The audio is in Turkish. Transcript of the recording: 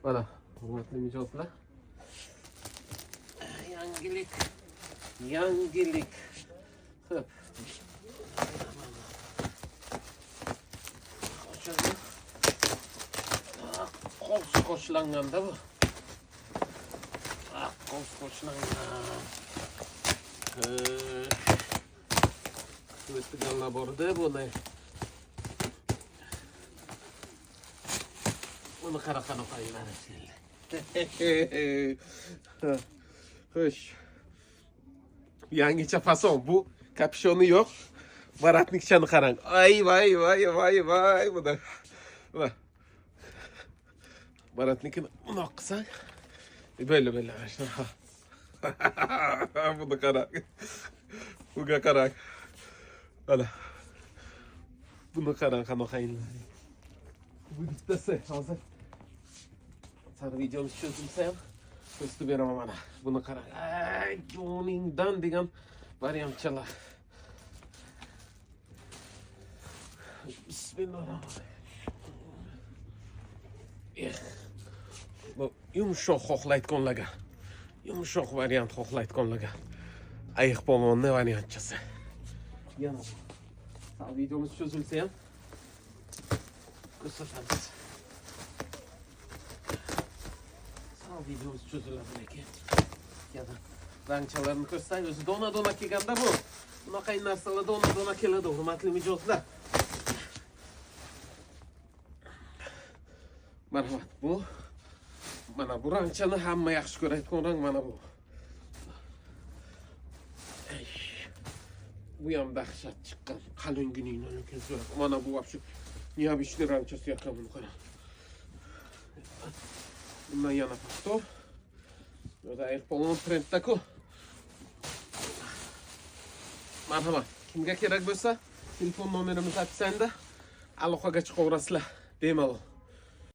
Mana, hurmatli mijozlar. Yangilik. Yangilik. Hop. Qo'shilanganda bu. Qo'shilanganda. O'tganlar borda bo'lay. Bunu qara qo'yinglar sizlar. Xo'sh. Yangicha fason bu. Kapshoni yo'q. Baratnikchani qarang. Ay voy bu da. Va. Baratnikini unoq qilsang, böyle. Bunu qarang. Buga qarang. Mana. Bunu qarang qanaqayinlar. Bu bittasi hozir. Sana videomiz cho'zilsa ham ko'rsatib beraman mana. Buni qarang. Ay, joningdan degan variantchalar. Bismillahirrahmanirrahim. Bu yumshoq xohlayotganlarga, yumshoq variant xohlayotganlarga ayiq polvonni variantchasi. Yana sal videomiz cho'zilsa ham ko'rsatamiz. Sal videomiz cho'ziladi lekin. Yana rangchalarni ko'rsatay, o'zi dona kelganda bu. Bunaqa narsalar dona keladi, hurmatli mijozlar. Marhamat, bu mana bu rangchani hamma yaxshi ko'rayotgan rang mana bu. Bu ham dahshat chiqqan, qalingini lekin so'rab. Mana bu вообще необычный rangchasi yoqqan buni qarang. Bundan yana pastor. Yo'da ayiq polvon trendda-ku. Marhamat, kimga kerak bo'lsa, telefon nomerimiz atsangda aloqaga chiqaverasizlar. Bemalol.